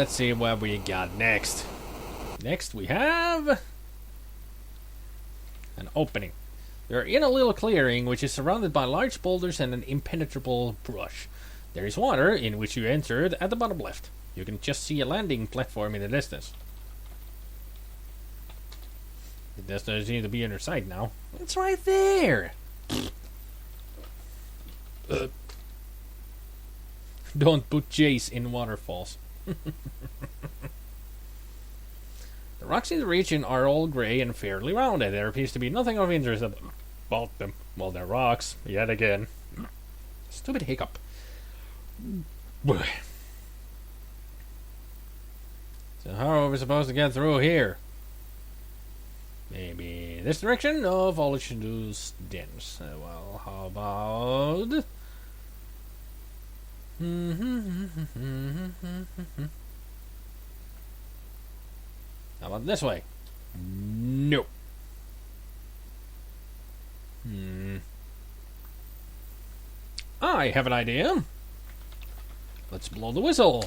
let's see what we got next. Next we have an opening. You're in a little clearing which is surrounded by large boulders and an impenetrable brush. There is water in which you entered at the bottom left. You can just see a landing platform in the distance. It doesn't seem to be in your sight now. It's right there! Don't put Jace in waterfalls. The rocks in the region are all grey and fairly rounded. There appears to be nothing of interest about them. Well, they're rocks, yet again. Stupid hiccup. So how are we supposed to get through here? Maybe this direction? No, foliage is dense. Well, how about... How about this way? No. I have an idea. Let's blow the whistle.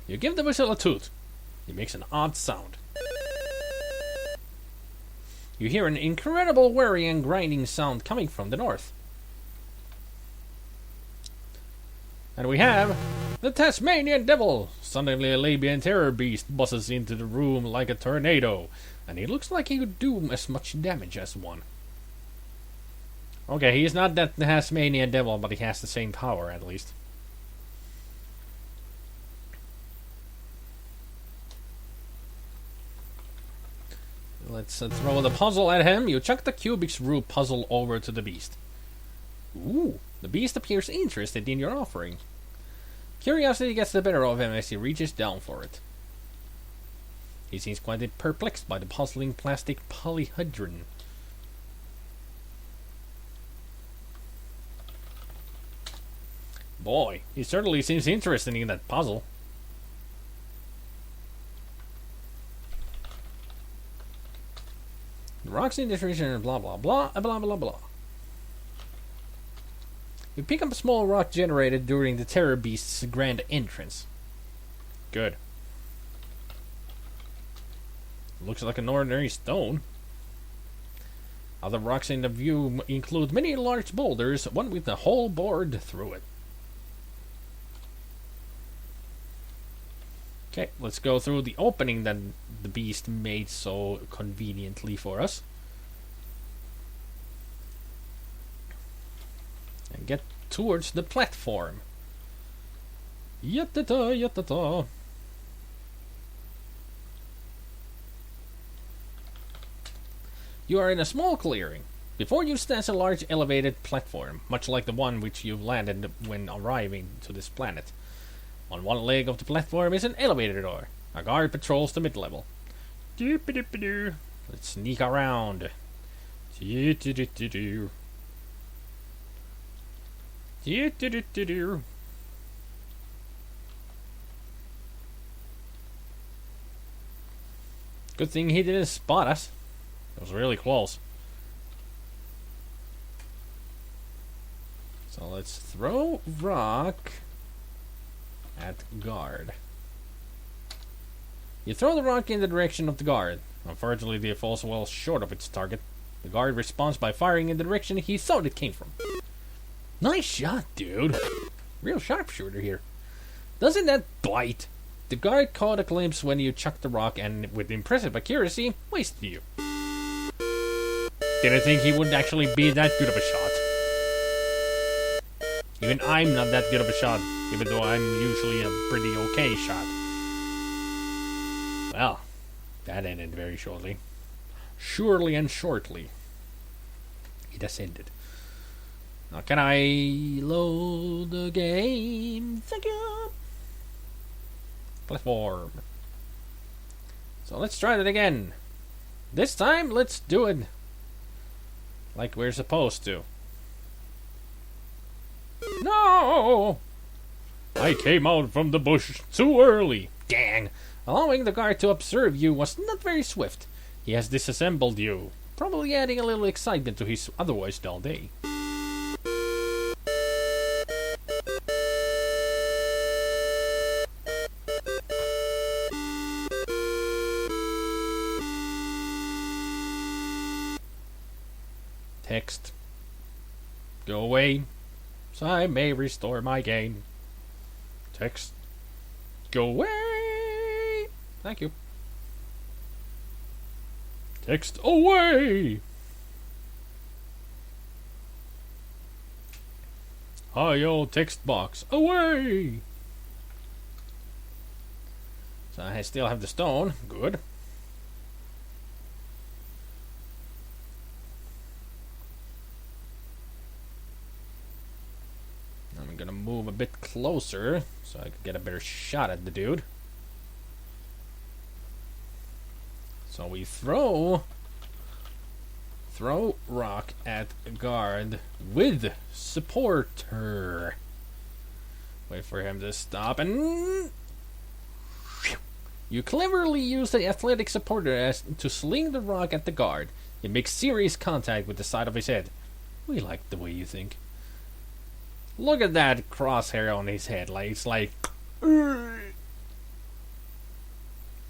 You give the whistle a toot. It makes an odd sound. You hear an incredible whirring and grinding sound coming from the north. And we have the Tasmanian Devil. Suddenly a Labian terror beast buzzes into the room like a tornado. And he looks like he could do as much damage as one. Okay, he's not that Tasmanian Devil, but he has the same power at least. Let's throw the puzzle at him. You chuck the Cubik's Rube puzzle over to the beast. Ooh, the beast appears interested in your offering. Curiosity gets the better of him as he reaches down for it. He seems quite perplexed by the puzzling plastic polyhedron. Boy, he certainly seems interested in that puzzle. The rocks in this region are blah blah blah blah blah blah. You pick up a small rock generated during the Terror Beast's grand entrance. Good. Looks like an ordinary stone. Other rocks in the view include many large boulders, one with a hole bored through it. Okay, let's go through the opening that the beast made so conveniently for us. And get towards the platform. Yatta-ta, yatta-ta. You are in a small clearing. Before you stands a large elevated platform, much like the one which you landed when arriving to this planet. On one leg of the platform is an elevator door. A guard patrols the mid-level. Let's sneak around. Good thing he didn't spot us. It was really close. So let's throw rock at guard. You throw the rock in the direction of the guard. Unfortunately, it falls well short of its target. The guard responds by firing in the direction he thought it came from. Nice shot, dude. Real sharpshooter here. Doesn't that bite? The guard caught a glimpse when you chucked the rock and, with impressive accuracy, wasted you. Didn't think he would actually be that good of a shot. Even I'm not that good of a shot, even though I'm usually a pretty okay shot. Well, that ended very shortly. Surely and shortly. It has ended. Now can I load the game? Thank you. Platform. So let's try that again. This time, let's do it like we're supposed to. No! I came out from the bush too early. Dang. Allowing the guard to observe you was not very swift. He has disassembled you, probably adding a little excitement to his otherwise dull day. Text. Go away, so I may restore my gain. Text. Go away. Thank you. Text away. Hi, old text box. Away. So I still have the stone. Good. I'm gonna move a bit closer so I can get a better shot at the dude. So we throw rock at a guard with supporter. Wait for him to stop and you cleverly use the athletic supporter to sling the rock at the guard. It makes serious contact with the side of his head. We like the way you think. Look at that crosshair on his head. Like it's like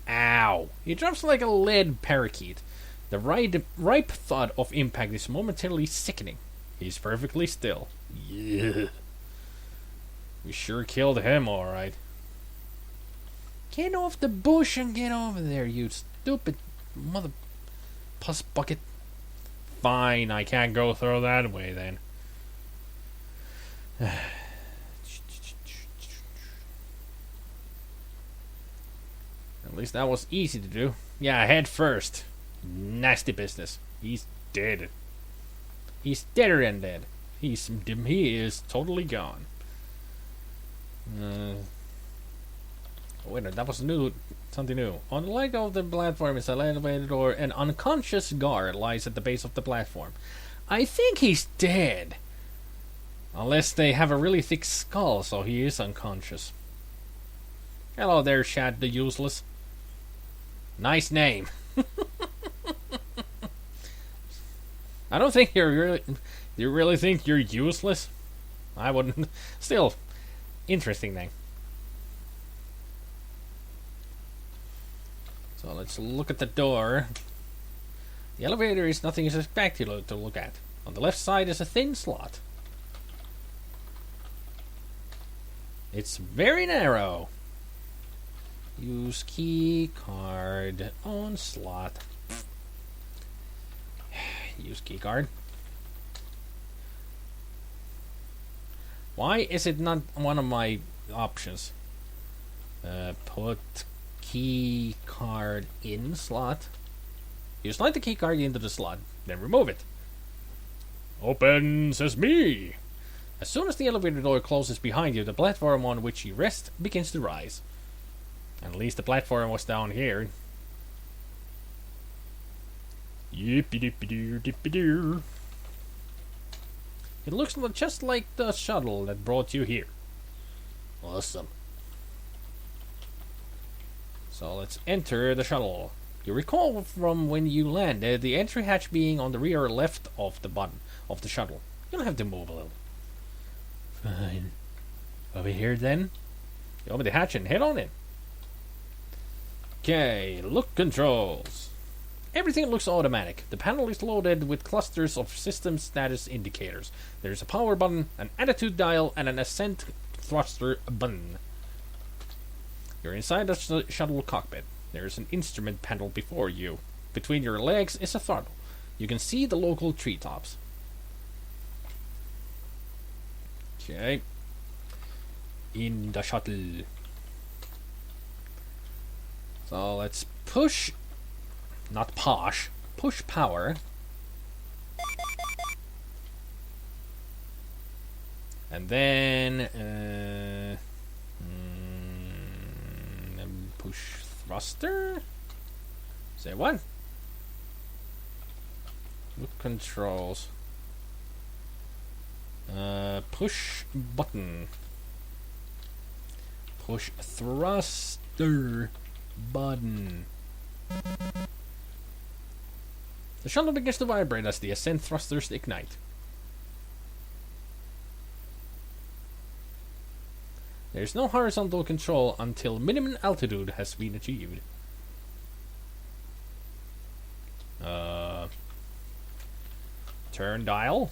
ow. He drops like a lead parakeet. The ripe thought of impact is momentarily sickening. He's perfectly still. Yeah. We sure killed him, alright. Get off the bush and get over there, you stupid mother puss bucket. Fine, I can't go through that way then. At least that was easy to do. Yeah, head first. Nasty business. He's dead. He's deader than dead. He is totally gone. Wait, that was new. Something new. On the leg of the platform is an elevator door. An unconscious guard lies at the base of the platform. I think he's dead. Unless they have a really thick skull, so he is unconscious. Hello there, Shad the Useless. Nice name. I don't think you're really... You really think you're useless? I wouldn't. Still, interesting name. So let's look at the door. The elevator is nothing spectacular to look at. On the left side is a thin slot. It's very narrow. Use key card on slot. Use key card. Why is it not one of my options? Put key card in slot. You slide the key card into the slot, then remove it. Open sesame. As soon as the elevator door closes behind you, the platform on which you rest begins to rise. At least the platform was down here. Yippee-dippee-doo-dippee-doo. It looks just like the shuttle that brought you here. Awesome. So let's enter the shuttle. You recall from when you landed the entry hatch being on the rear left of the bottom of the shuttle. You'll have to move a little. Fine. Over here then. You open the hatch and head on in. Okay, look controls. Everything looks automatic. The panel is loaded with clusters of system status indicators. There's a power button, an attitude dial, and an ascent thruster button. You're inside the shuttle cockpit. There's an instrument panel before you. Between your legs is a throttle. You can see the local treetops. Okay. In the shuttle. So let's push, not posh, push power. And then push thruster? Say what? Look controls. Push button. Push thruster button. The shuttle begins to vibrate as the ascent thrusters ignite. There is no horizontal control until minimum altitude has been achieved. Turn dial.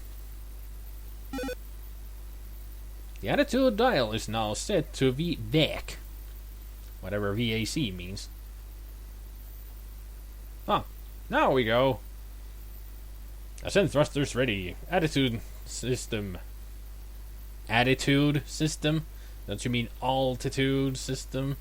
The attitude dial is now set to VAC. Whatever VAC means. Ah, now we go. Ascent thrusters ready. Attitude system. Attitude system? Don't you mean altitude system?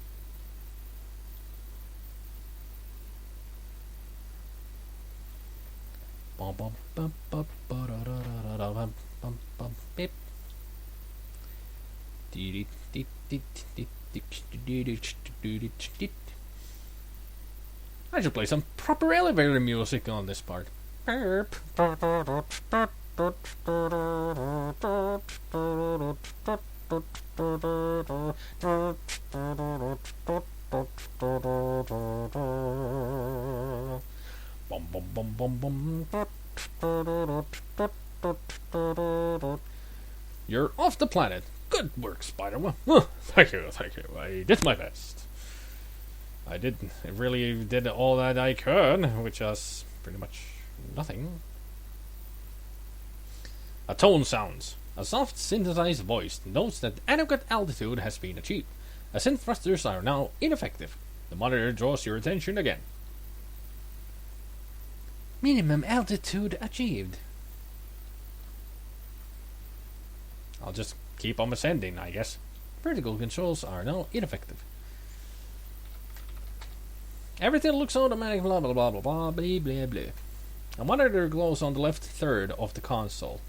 I should play some proper elevator music on this part. Bum, bum, bum, bum, bum. You're off the planet. Good work, SpiderMwa. Thank you. I did my best. I really did all that I could, which was pretty much nothing. A tone sounds. A soft synthesized voice notes that adequate altitude has been achieved. Ascent thrusters are now ineffective. The monitor draws your attention again. Minimum altitude achieved. I'll just keep on ascending, I guess. Vertical controls are now ineffective. Everything looks automatic, blah blah blah blah blah blah blah blah. A monitor glows on the left third of the console.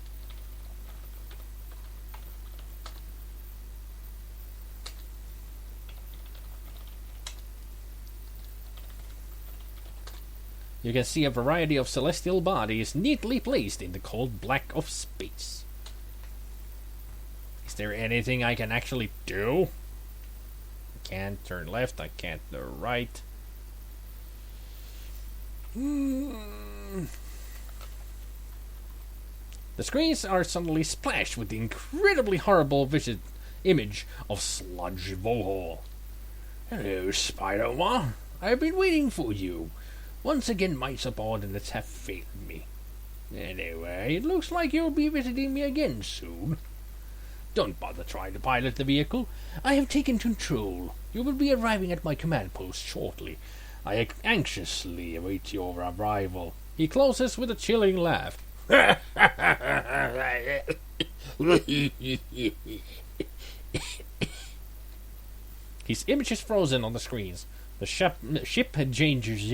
You can see a variety of celestial bodies neatly placed in the cold black of space. Is there anything I can actually do? I can't turn left, I can't turn right. The screens are suddenly splashed with the incredibly horrible image of Sludge Vohol. Hello, SpiderMwa. I've been waiting for you. Once again, my subordinates have failed me. Anyway, it looks like you'll be visiting me again soon. Don't bother trying to pilot the vehicle. I have taken control. You will be arriving at my command post shortly. I anxiously await your arrival. He closes with a chilling laugh. His image is frozen on the screens. The ship changes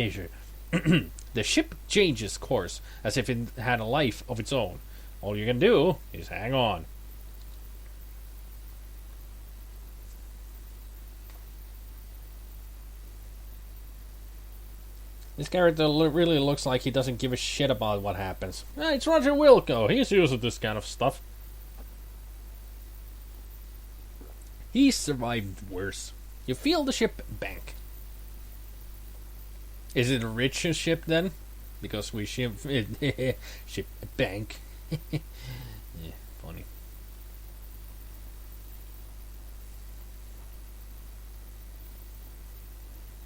the ship changes course as if it had a life of its own. All you can do is hang on. This character really looks like he doesn't give a shit about what happens. It's Roger Wilco. He's used to this kind of stuff. He survived worse. You feel the ship bank. Is it a rich ship then? Because we ship ship bank. Yeah, funny.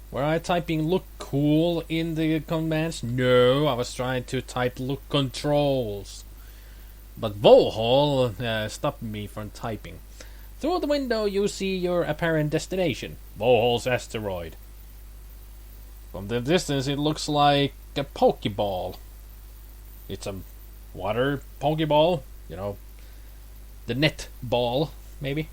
Were I typing look cool in the commands? No, I was trying to type look controls. But Vohol stopped me from typing. Through the window you see your apparent destination, Vohol's asteroid. From the distance it looks like a Pokeball. It's a water Pokeball, you know, the net ball, maybe.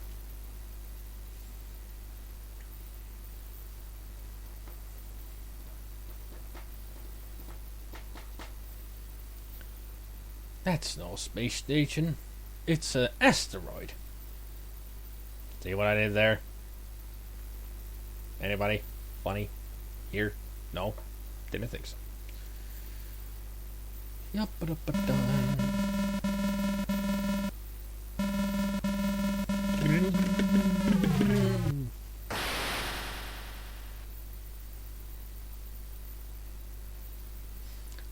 That's no space station. It's an asteroid. See what I did there? Anybody? Funny? Here? No? Didn't think so.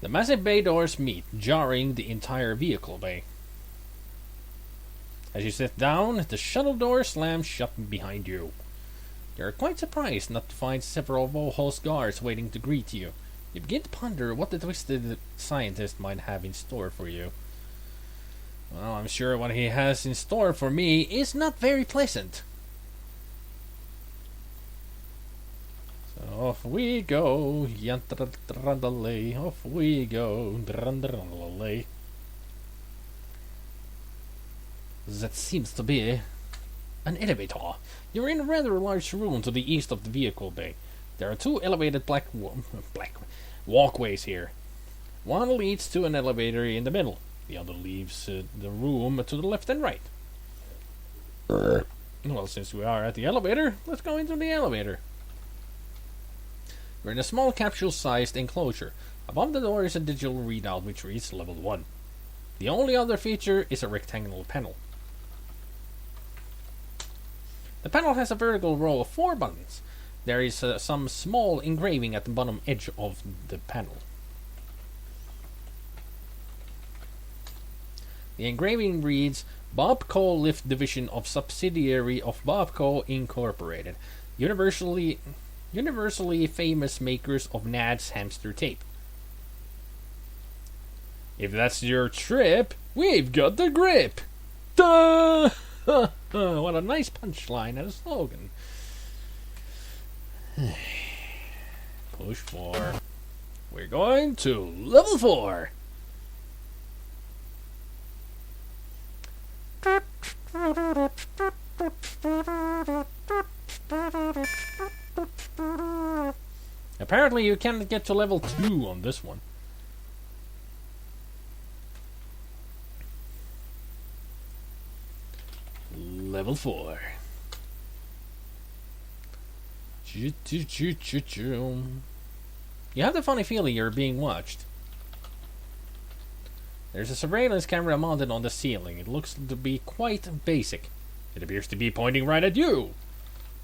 The massive bay doors meet, jarring the entire vehicle bay. As you sit down, the shuttle door slams shut behind you. You're quite surprised not to find several Vohol's guards waiting to greet you. You begin to ponder what the twisted scientist might have in store for you. Well, I'm sure what he has in store for me is not very pleasant. So off we go. Off we go. That seems to be an elevator. You're in a rather large room to the east of the vehicle bay. There are two elevated black walkways here. One leads to an elevator in the middle. The other leaves the room to the left and right. Well, since we are at the elevator, let's go into the elevator. We're in a small capsule-sized enclosure. Above the door is a digital readout which reads level 1. The only other feature is a rectangular panel. The panel has a vertical row of 4 buttons. There is some small engraving at the bottom edge of the panel. The engraving reads, Bobco Lift Division of Subsidiary of Bobco Incorporated. Universally famous makers of Nad's hamster tape. If that's your trip, we've got the grip! Duh! What a nice punchline and a slogan. Push 4. We're going to level 4. Apparently you can't get to level 2 on this one. Level 4. You have the funny feeling you're being watched. There's a surveillance camera mounted on the ceiling. It looks to be quite basic. It appears to be pointing right at you.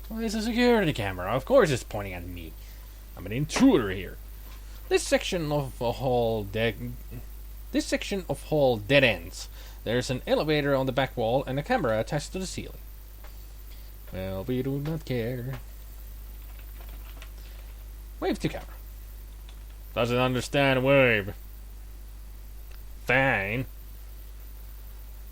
Well, it's a security camera. Of course it's pointing at me. I'm an intruder here. This section of hall dead ends. There's an elevator on the back wall and a camera attached to the ceiling. Well, we do not care. Wave to camera. Doesn't understand wave. Fine.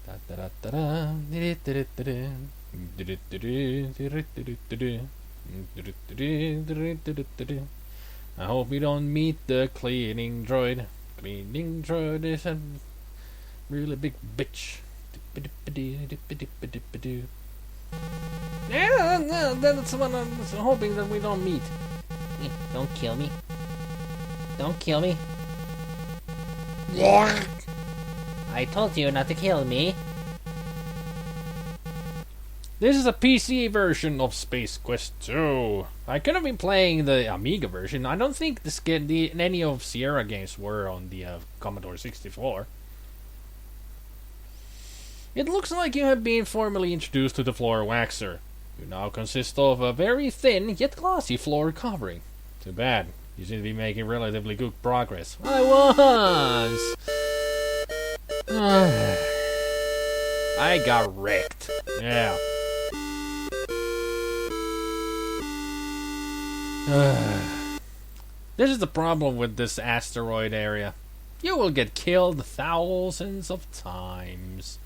I hope we don't meet the cleaning droid. Cleaning droid is a really big bitch. Yeah, no, that's what I'm hoping that we don't meet. Don't kill me. Don't kill me. I told you not to kill me. This is a PC version of Space Quest 2. I could have been playing the Amiga version. I don't think any of Sierra games were on the Commodore 64. It looks like you have been formally introduced to the floor waxer. You now consist of a very thin yet glossy floor covering. Too bad. You seem to be making relatively good progress. I was! I got wrecked. Yeah. This is the problem with this asteroid area. You will get killed thousands of times.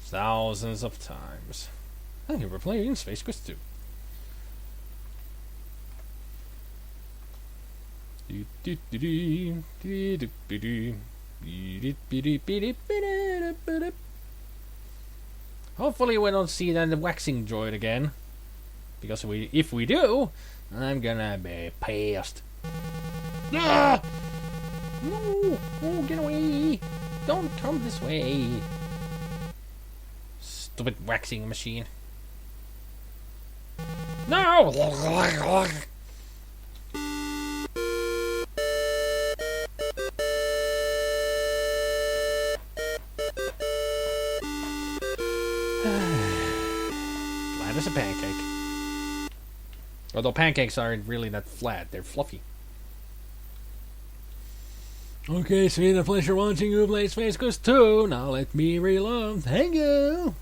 Thousands of times. Thank you for playing Space Quest 2. Hopefully we don't see that waxing droid again. Because if we do, I'm gonna be pissed. Ah! No! Oh, get away! Don't come this way! Stupid waxing machine. No! Flat as a pancake. Although pancakes aren't really that flat, they're fluffy. Okay, it's been a pleasure watching you play Space Quest 2. Now let me reload. Thank you!